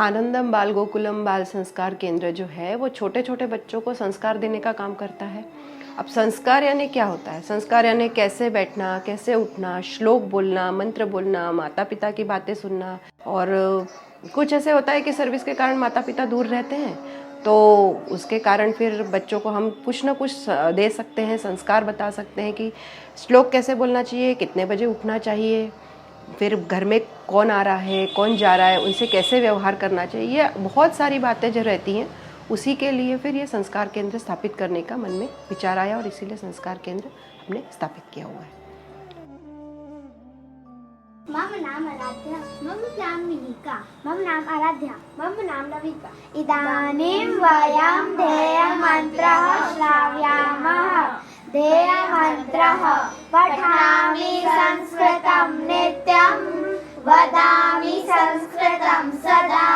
आनंदम बाल गोकुलम बाल संस्कार केंद्र जो है वो छोटे छोटे बच्चों को संस्कार देने का काम करता है। अब संस्कार यानी क्या होता है? संस्कार यानी कैसे बैठना, कैसे उठना, श्लोक बोलना, मंत्र बोलना, माता पिता की बातें सुनना। और कुछ ऐसे होता है कि सर्विस के कारण माता पिता दूर रहते हैं, तो उसके कारण फिर बच्चों को हम कुछ ना कुछ दे सकते हैं, संस्कार बता सकते हैं कि श्लोक कैसे बोलना चाहिए, कितने बजे उठना चाहिए, फिर घर में कौन आ रहा है, कौन जा रहा है, उनसे कैसे व्यवहार करना चाहिए। ये बहुत सारी बातें जो रहती हैं, उसी के लिए फिर ये संस्कार केंद्र स्थापित करने का मन में विचार आया और इसीलिए संस्कार केंद्र हमने स्थापित किया हुआ है। मम नाम आराध्या, मम नाम मिनिका, मम नाम आराध्या, मम नाम नविका। इदानीं वयं ध्येयमन्त्रः श्रावयामः। ध्येयमन्त्रः पठामि संस्कृतं नित्यं, वदामि संस्कृतं सदा,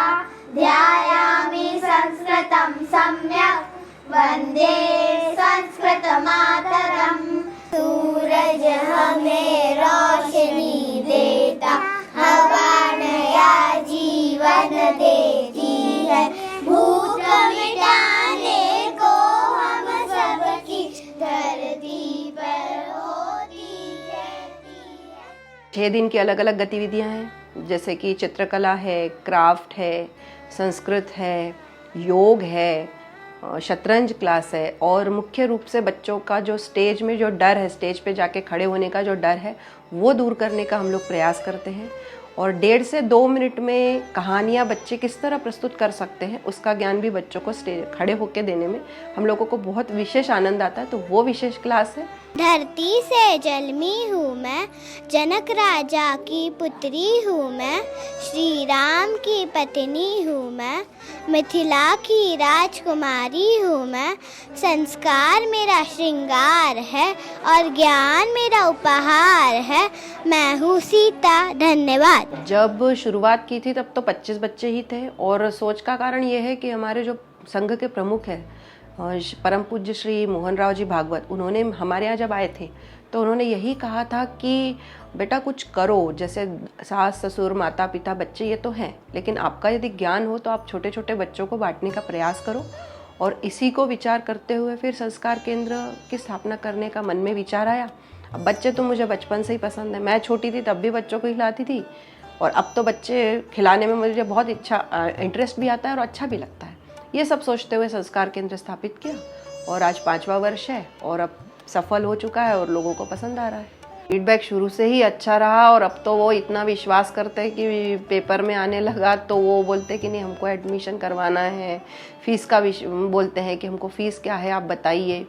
ध्यायामि संस्कृतं सम्यक्, वन्दे संस्कृतमातरम्। सूरज हमें रोशनी देता, हवा नया जीवन देती है, भूख मिटाने को हम सबकी धरती पर होती रहती है। 6 दिन की अलग अलग गतिविधियां हैं, जैसे कि चित्रकला है, क्राफ्ट है, संस्कृत है, योग है, शतरंज क्लास है। और मुख्य रूप से बच्चों का जो स्टेज में जो डर है, स्टेज पे जाके खड़े होने का जो डर है, वो दूर करने का हम लोग प्रयास करते हैं। और 1.5 से 2 मिनट में कहानियाँ बच्चे किस तरह प्रस्तुत कर सकते हैं, उसका ज्ञान भी बच्चों को स्टेज खड़े होकर देने में हम लोगों को बहुत विशेष आनंद आता है, तो वो विशेष क्लास है। धरती से जन्मी हूँ मैं, जनक राजा की पुत्री हूँ मैं, श्री राम की पत्नी हूँ मैं, मिथिला की राजकुमारी हूँ मैं। संस्कार मेरा श्रृंगार है और ज्ञान मेरा उपहार है। मैं हूँ सीता। धन्यवाद। जब शुरुआत की थी तब तो 25 बच्चे ही थे, और सोच का कारण ये है कि हमारे जो संघ के प्रमुख हैं परम पूज्य श्री मोहन राव जी भागवत, उन्होंने हमारे यहाँ जब आए थे तो उन्होंने यही कहा था कि बेटा कुछ करो। जैसे सास ससुर माता पिता बच्चे ये तो हैं, लेकिन आपका यदि ज्ञान हो तो आप छोटे छोटे बच्चों को बांटने का प्रयास करो। और इसी को विचार करते हुए फिर संस्कार केंद्र की स्थापना करने का मन में विचार आया। अब बच्चे तो मुझे बचपन से ही पसंद है, मैं छोटी थी तब भी बच्चों को खिलाती थी, और अब तो बच्चे खिलाने में मुझे बहुत इंटरेस्ट भी आता है और अच्छा भी लगता है। ये सब सोचते हुए संस्कार केंद्र स्थापित किया, और आज 5वां वर्ष है और अब सफल हो चुका है और लोगों को पसंद आ रहा है। फीडबैक शुरू से ही अच्छा रहा, और अब तो वो इतना विश्वास करते हैं कि पेपर में आने लगा तो वो बोलते हैं कि नहीं हमको एडमिशन करवाना है। फीस का बोलते हैं कि हमको फ़ीस क्या है आप बताइए।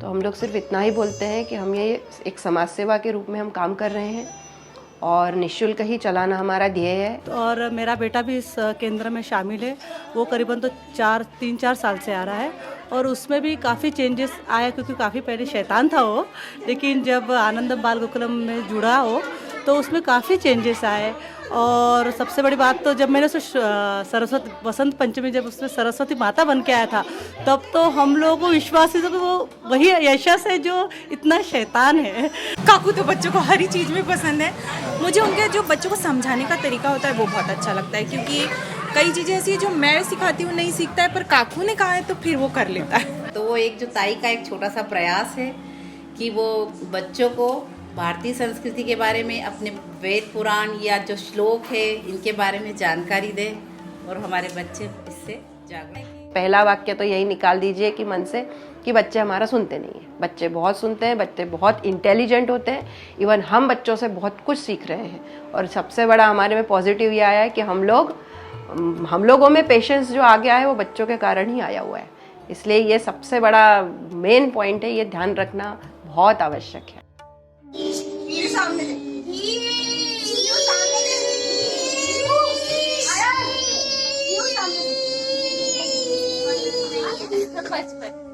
तो हम लोग सिर्फ इतना ही बोलते हैं कि हम ये एक समाज सेवा के रूप में हम काम कर रहे हैं और निःशुल्क ही चलाना हमारा ध्येय है। और मेरा बेटा भी इस केंद्र में शामिल है। वो करीबन तो 3-4 साल से आ रहा है, और उसमें भी काफ़ी चेंजेस आया, क्योंकि काफ़ी पहले शैतान था वो, लेकिन जब आनंदम बाल गोकुलम में जुड़ा हो तो उसमें काफ़ी चेंजेस आए। और सबसे बड़ी बात तो जब मैंने उसे सरस्वती बसंत पंचमी जब उसमें सरस्वती माता बन के आया था, तब तो हम लोगों को विश्वास ही था कि वो वही यशस है जो इतना शैतान है। काकू तो बच्चों को हर चीज़ में पसंद है। मुझे उनके जो बच्चों को समझाने का तरीका होता है वो बहुत अच्छा लगता है, क्योंकि कई चीज़ें ऐसी है जो मैं सिखाती हूँ नहीं सीखता है, पर काकू ने कहा है तो फिर वो कर लेता है। तो वो एक जो ताई का एक छोटा सा प्रयास है कि वो बच्चों को भारतीय संस्कृति के बारे में, अपने वेद पुराण या जो श्लोक है इनके बारे में जानकारी दें, और हमारे बच्चे इससे जागरूक। पहला वाक्य तो यही निकाल दीजिए कि मन से कि बच्चे हमारा सुनते नहीं हैं। बच्चे बहुत सुनते हैं, बच्चे बहुत इंटेलिजेंट होते हैं। इवन हम बच्चों से बहुत कुछ सीख रहे हैं, और सबसे बड़ा हमारे में पॉजिटिव ये आया है कि हम लोगों में पेशेंस जो आ गया है वो बच्चों के कारण ही आया हुआ है। इसलिए ये सबसे बड़ा मेन पॉइंट है, ये ध्यान रखना बहुत आवश्यक है। बचपन